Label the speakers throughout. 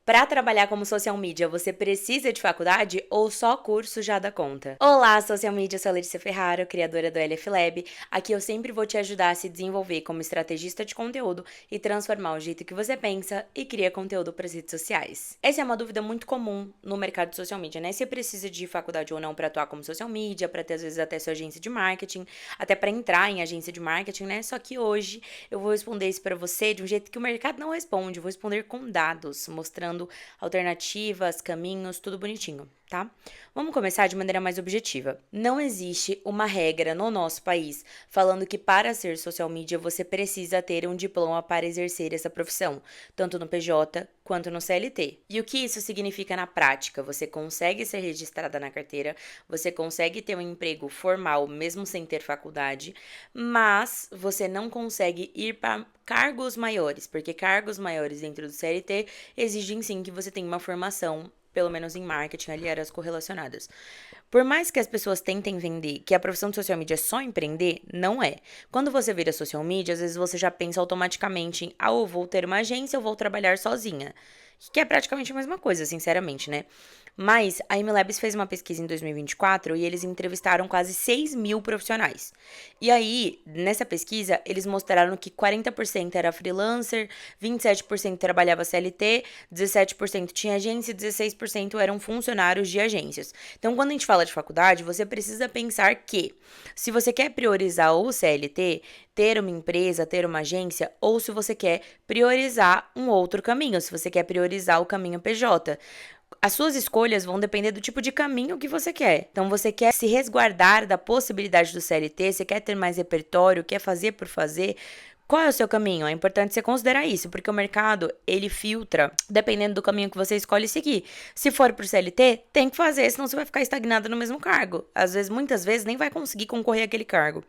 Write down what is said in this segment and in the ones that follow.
Speaker 1: Para trabalhar como social media, você precisa de faculdade ou só curso já dá conta? Olá, social media, eu sou a Letícia Ferraro, criadora do LF Lab. Aqui eu sempre vou te ajudar a se desenvolver como estrategista de conteúdo e transformar o jeito que você pensa e cria conteúdo para as redes sociais. Essa é uma dúvida muito comum no mercado de social media, né? Se precisa de faculdade ou não para atuar como social media, para ter às vezes até sua agência de marketing, até para entrar em agência de marketing, né? Só que hoje eu vou responder isso para você de um jeito que o mercado não responde. Eu vou responder com dados, mostrando alternativas, caminhos, tudo bonitinho, tá? Vamos começar de maneira mais objetiva. Não existe uma regra no nosso país falando que para ser social media você precisa ter um diploma para exercer essa profissão, tanto no PJ quanto no CLT. E o que isso significa na prática? Você consegue ser registrada na carteira, você consegue ter um emprego formal mesmo sem ter faculdade, mas você não consegue ir para cargos maiores, porque cargos maiores dentro do CLT exigem sim que você tenha uma formação, pelo menos em marketing, ali áreas correlacionadas. Por mais que as pessoas tentem vender que a profissão de social media é só empreender, não é. Quando você vira social media, às vezes você já pensa automaticamente em, eu vou ter uma agência, eu vou trabalhar sozinha. Que é praticamente a mesma coisa, sinceramente, né? Mas a MLabs fez uma pesquisa em 2024 e eles entrevistaram quase 6 mil profissionais. E aí, nessa pesquisa, eles mostraram que 40% era freelancer, 27% trabalhava CLT, 17% tinha agência e 16% eram funcionários de agências. Então, quando a gente fala de faculdade, você precisa pensar que, se você quer priorizar o CLT, ter uma empresa, ter uma agência, ou se você quer priorizar um outro caminho, se você quer priorizar o caminho PJ. As suas escolhas vão depender do tipo de caminho que você quer. Então, você quer se resguardar da possibilidade do CLT, você quer ter mais repertório, quer fazer por fazer. Qual é o seu caminho? É importante você considerar isso, porque o mercado, ele filtra dependendo do caminho que você escolhe seguir. Se for pro CLT, tem que fazer, senão você vai ficar estagnado no mesmo cargo. Às vezes, muitas vezes, nem vai conseguir concorrer àquele cargo.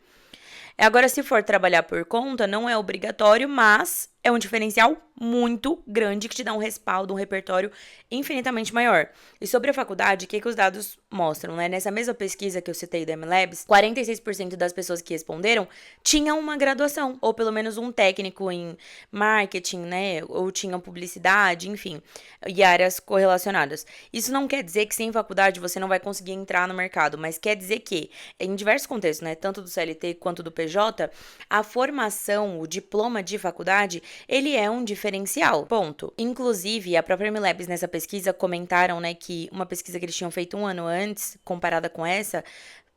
Speaker 1: Agora, se for trabalhar por conta, não é obrigatório, mas é um diferencial muito grande que te dá um respaldo, um repertório infinitamente maior. E sobre a faculdade, o que os dados mostram, né? Nessa mesma pesquisa que eu citei da MLabs, 46% das pessoas que responderam tinham uma graduação, ou pelo menos um técnico em marketing, né? Ou tinham publicidade, enfim, e áreas correlacionadas. Isso não quer dizer que sem faculdade você não vai conseguir entrar no mercado, mas quer dizer que, em diversos contextos, né? Tanto do CLT quanto do PJ, a formação, o diploma de faculdade, ele é um diferencial, ponto. Inclusive, a própria MLabs nessa pesquisa comentaram, né, que uma pesquisa que eles tinham feito um ano antes, comparada com essa,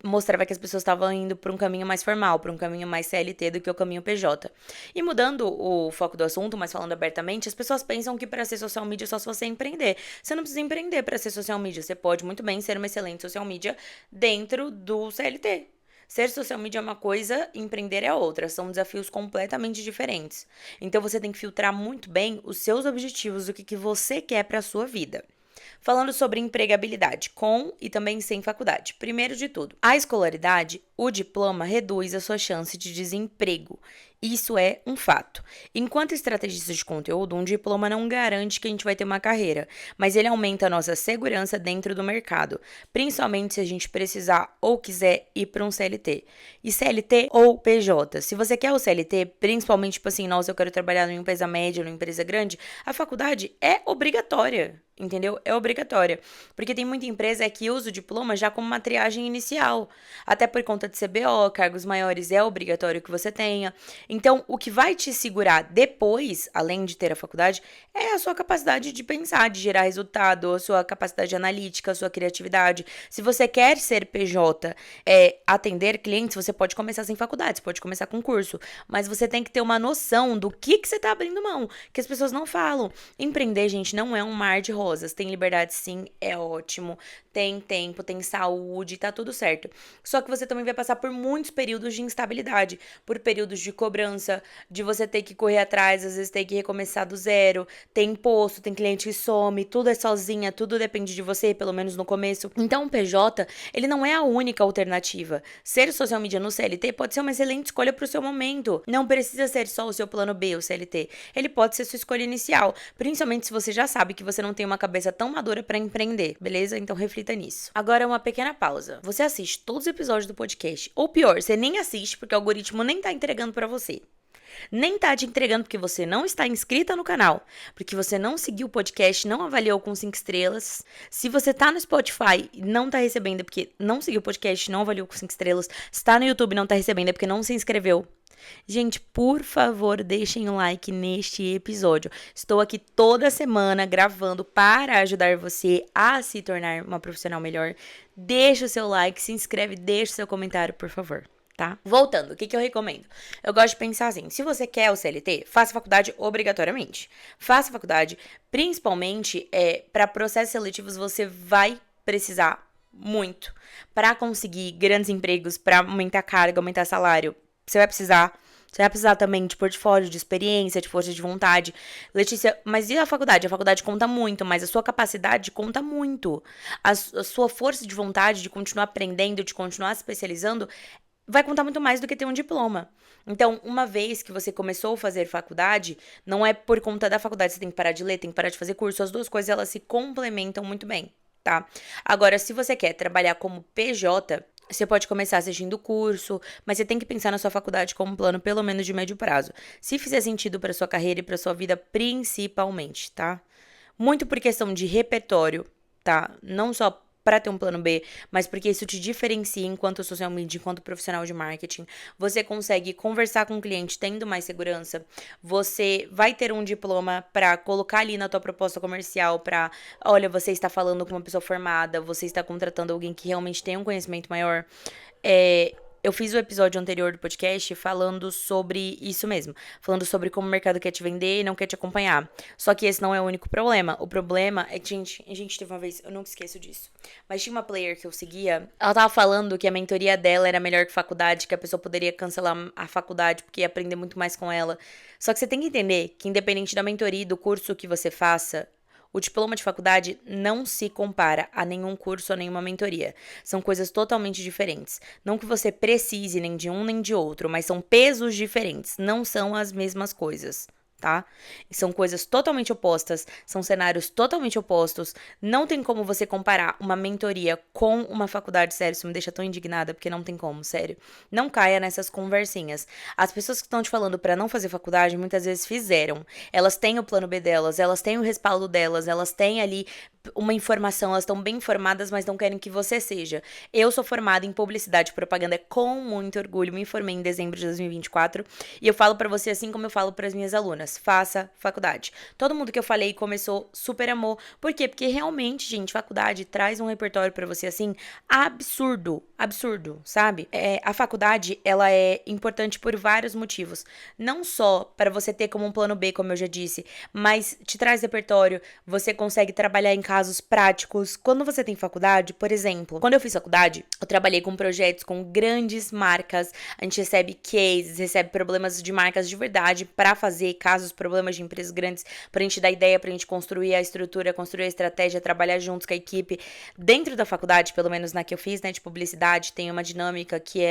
Speaker 1: mostrava que as pessoas estavam indo para um caminho mais formal, para um caminho mais CLT do que o caminho PJ. E mudando o foco do assunto, mas falando abertamente, as pessoas pensam que para ser social media é só se você empreender. Você não precisa empreender para ser social media, você pode muito bem ser uma excelente social media dentro do CLT. Ser social media é uma coisa, empreender é outra. São desafios completamente diferentes. Então você tem que filtrar muito bem os seus objetivos, o que você quer para a sua vida. Falando sobre empregabilidade, com e também sem faculdade. Primeiro de tudo, a escolaridade, o diploma reduz a sua chance de desemprego. Isso é um fato. Enquanto estrategista de conteúdo, um diploma não garante que a gente vai ter uma carreira, mas ele aumenta a nossa segurança dentro do mercado, principalmente se a gente precisar ou quiser ir para um CLT. E CLT ou PJ. Se você quer o CLT, principalmente tipo assim, nossa, eu quero trabalhar numa empresa média, numa empresa grande, a faculdade é obrigatória. Entendeu? É obrigatória. Porque tem muita empresa que usa o diploma já como uma triagem inicial. Até por conta de CBO, cargos maiores é obrigatório que você tenha. Então, o que vai te segurar depois, além de ter a faculdade, é a sua capacidade de pensar, de gerar resultado, a sua capacidade analítica, a sua criatividade. Se você quer ser PJ, atender clientes, você pode começar sem faculdade, você pode começar com curso. Mas você tem que ter uma noção do que você está abrindo mão, que as pessoas não falam. Empreender, gente, não é um mar de rosas. Tem liberdade, sim, é ótimo. Tem tempo, tem saúde, tá tudo certo. Só que você também vai passar por muitos períodos de instabilidade, por períodos de cobrança, de você ter que correr atrás, às vezes ter que recomeçar do zero, tem imposto, tem cliente que some, tudo é sozinha, tudo depende de você, pelo menos no começo. Então o PJ, ele não é a única alternativa. Ser social media no CLT pode ser uma excelente escolha pro seu momento. Não precisa ser só o seu plano B, o CLT. Ele pode ser sua escolha inicial, principalmente se você já sabe que você não tem uma cabeça tão madura para empreender, beleza? Então reflita nisso. Agora uma pequena pausa. Você assiste todos os episódios do podcast, ou pior, você nem assiste porque o algoritmo nem tá entregando para você. Nem tá te entregando porque você não está inscrita no canal, porque você não seguiu o podcast, não avaliou com 5 estrelas. Se você tá no Spotify e não tá recebendo é porque não seguiu o podcast, não avaliou com 5 estrelas. Se tá no YouTube e não tá recebendo é porque não se inscreveu. Gente, por favor, deixem um like neste episódio. Estou aqui toda semana gravando para ajudar você a se tornar uma profissional melhor. Deixa o seu like, se inscreve, deixa o seu comentário, por favor. Tá? Voltando, o que eu recomendo? Eu gosto de pensar assim, se você quer o CLT, faça faculdade obrigatoriamente. Faça faculdade, principalmente para processos seletivos, você vai precisar muito para conseguir grandes empregos, para aumentar a carga, aumentar salário. Você vai precisar. Você vai precisar também de portfólio, de experiência, de força de vontade. Letícia, mas e a faculdade? A faculdade conta muito, mas a sua capacidade conta muito. A sua força de vontade de continuar aprendendo, de continuar se especializando, vai contar muito mais do que ter um diploma. Então, uma vez que você começou a fazer faculdade, não é por conta da faculdade, você tem que parar de ler, tem que parar de fazer curso. As duas coisas, elas se complementam muito bem, tá? Agora, se você quer trabalhar como PJ, você pode começar assistindo curso, mas você tem que pensar na sua faculdade como um plano pelo menos de médio prazo. Se fizer sentido para sua carreira e para sua vida principalmente, tá? Muito por questão de repertório, tá? Não só para ter um plano B, mas porque isso te diferencia enquanto social media, enquanto profissional de marketing. Você consegue conversar com o cliente tendo mais segurança. Você vai ter um diploma para colocar ali na tua proposta comercial para, olha, você está falando com uma pessoa formada, você está contratando alguém que realmente tem um conhecimento maior. Eu fiz o episódio anterior do podcast falando sobre isso mesmo. Falando sobre como o mercado quer te vender e não quer te acompanhar. Só que esse não é o único problema. O problema é que, gente, teve uma vez, eu nunca esqueço disso. Mas tinha uma player que eu seguia, ela tava falando que a mentoria dela era melhor que faculdade, que a pessoa poderia cancelar a faculdade porque ia aprender muito mais com ela. Só que você tem que entender que independente da mentoria e do curso que você faça, o diploma de faculdade não se compara a nenhum curso ou nenhuma mentoria. São coisas totalmente diferentes. Não que você precise nem de um nem de outro, mas são pesos diferentes. Não são as mesmas coisas, tá? São coisas totalmente opostas, são cenários totalmente opostos. Não tem como você comparar uma mentoria com uma faculdade, sério, isso me deixa tão indignada, porque não tem como, sério. Não caia nessas conversinhas. As pessoas que estão te falando pra não fazer faculdade, muitas vezes fizeram. Elas têm o plano B delas, elas têm o respaldo delas, elas têm ali uma informação, elas estão bem informadas, mas não querem que você seja. Eu sou formada em publicidade e propaganda com muito orgulho, me formei em dezembro de 2024 e eu falo pra você assim como eu falo pras minhas alunas, faça faculdade. Todo mundo que eu falei começou super amor. Por quê? Porque realmente, gente, faculdade traz um repertório pra você assim absurdo, sabe? A faculdade, ela é importante por vários motivos. Não só pra você ter como um plano B, como eu já disse, mas te traz repertório, você consegue trabalhar em casos práticos. Quando você tem faculdade, por exemplo, quando eu fiz faculdade, eu trabalhei com projetos com grandes marcas, a gente recebe cases, recebe problemas de marcas de verdade pra fazer casos, problemas de empresas grandes, pra gente dar ideia, pra gente construir a estrutura, construir a estratégia, trabalhar juntos com a equipe. Dentro da faculdade, pelo menos na que eu fiz, né, de publicidade, tem uma dinâmica que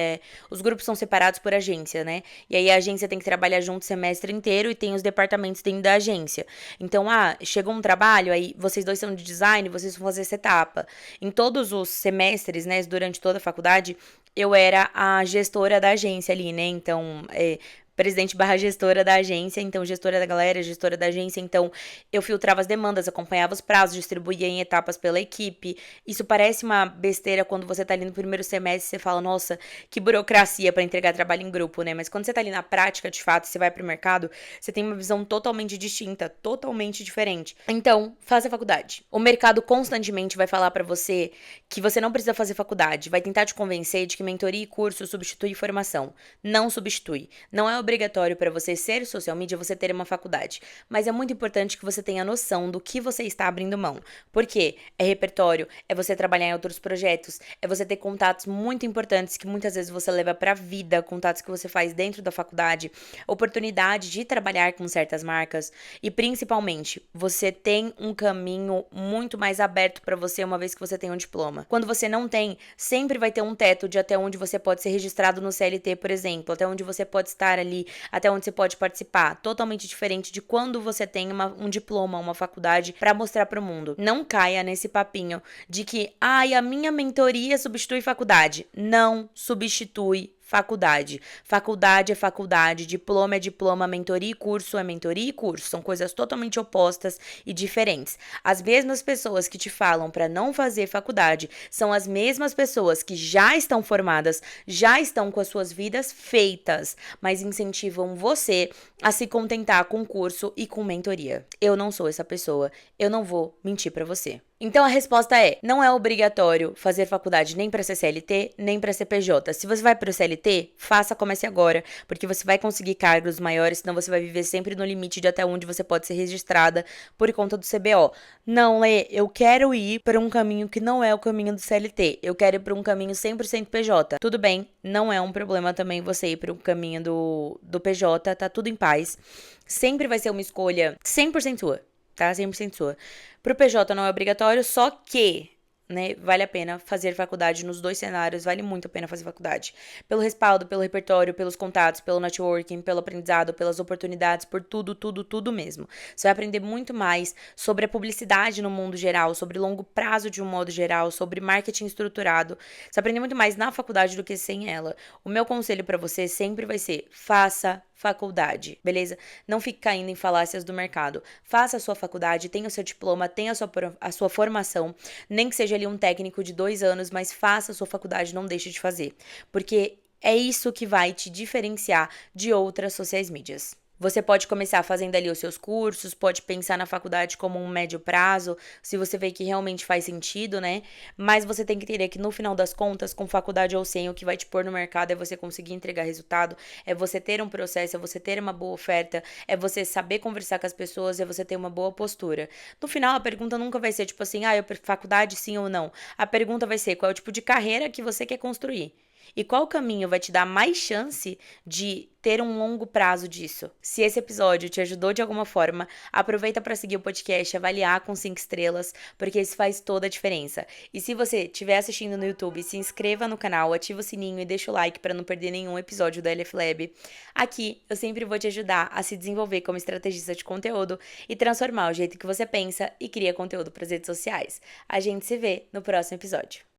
Speaker 1: os grupos são separados por agência, né? E aí a agência tem que trabalhar junto o semestre inteiro e tem os departamentos dentro da agência. Então, chegou um trabalho, aí vocês dois são de design, vocês vão fazer essa etapa. Em todos os semestres, né, durante toda a faculdade, eu era a gestora da agência ali, né? Então, presidente barra gestora da agência, então gestora da galera, gestora da agência, então eu filtrava as demandas, acompanhava os prazos, distribuía em etapas pela equipe. Isso parece uma besteira quando você tá ali no primeiro semestre, você fala, nossa, que burocracia para entregar trabalho em grupo, né? Mas quando você tá ali na prática, de fato, você vai pro mercado, você tem uma visão totalmente distinta, totalmente diferente. Então, faça faculdade. O mercado constantemente vai falar para você que você não precisa fazer faculdade, vai tentar te convencer de que mentoria e curso substitui formação. Não substitui. Não é obrigatório para você ser social media você ter uma faculdade, mas é muito importante que você tenha noção do que você está abrindo mão. Por quê? É repertório, é você trabalhar em outros projetos, é você ter contatos muito importantes que muitas vezes você leva para a vida, contatos que você faz dentro da faculdade, oportunidade de trabalhar com certas marcas e principalmente, você tem um caminho muito mais aberto para você uma vez que você tem um diploma. Quando você não tem, sempre vai ter um teto de até onde você pode ser registrado no CLT, por exemplo, até onde você pode estar ali, até onde você pode participar. Totalmente diferente de quando você tem um diploma, uma faculdade para mostrar para o mundo. Não caia nesse papinho de que, a minha mentoria substitui faculdade. Não substitui faculdade. Faculdade é faculdade, diploma é diploma, mentoria e curso. São coisas totalmente opostas e diferentes. As mesmas pessoas que te falam para não fazer faculdade são as mesmas pessoas que já estão formadas, já estão com as suas vidas feitas, mas incentivam você a se contentar com curso e com mentoria. Eu não sou essa pessoa, eu não vou mentir para você. Então a resposta é: não é obrigatório fazer faculdade nem para ser CLT, nem para ser PJ. Se você vai para o CLT, comece agora, porque você vai conseguir cargos maiores, senão você vai viver sempre no limite de até onde você pode ser registrada por conta do CBO. Não, Lê, eu quero ir para um caminho que não é o caminho do CLT. Eu quero ir para um caminho 100% PJ. Tudo bem, não é um problema também você ir para um caminho do PJ, tá tudo em paz. Sempre vai ser uma escolha 100% sua. Tá? 100% sua. Pro PJ não é obrigatório, só que, né, vale a pena fazer faculdade nos dois cenários, vale muito a pena fazer faculdade. Pelo respaldo, pelo repertório, pelos contatos, pelo networking, pelo aprendizado, pelas oportunidades, por tudo mesmo. Você vai aprender muito mais sobre a publicidade no mundo geral, sobre longo prazo de um modo geral, sobre marketing estruturado. Você vai aprender muito mais na faculdade do que sem ela. O meu conselho pra você sempre vai ser: faça faculdade, beleza? Não fique caindo em falácias do mercado. Faça a sua faculdade, tenha o seu diploma, tenha a sua formação, nem que seja ali um técnico de 2 anos, mas faça a sua faculdade, não deixe de fazer. Porque é isso que vai te diferenciar de outras sociais mídias. Você pode começar fazendo ali os seus cursos, pode pensar na faculdade como um médio prazo, se você vê que realmente faz sentido, né? Mas você tem que entender que no final das contas, com faculdade ou sem, o que vai te pôr no mercado é você conseguir entregar resultado, é você ter um processo, é você ter uma boa oferta, é você saber conversar com as pessoas, é você ter uma boa postura. No final, a pergunta nunca vai ser tipo assim, faculdade sim ou não. A pergunta vai ser: qual é o tipo de carreira que você quer construir? E qual caminho vai te dar mais chance de ter um longo prazo disso? Se esse episódio te ajudou de alguma forma, aproveita para seguir o podcast, avaliar com 5 estrelas, porque isso faz toda a diferença. E se você estiver assistindo no YouTube, se inscreva no canal, ativa o sininho e deixa o like para não perder nenhum episódio do LF Lab. Aqui eu sempre vou te ajudar a se desenvolver como estrategista de conteúdo e transformar o jeito que você pensa e cria conteúdo para as redes sociais. A gente se vê no próximo episódio.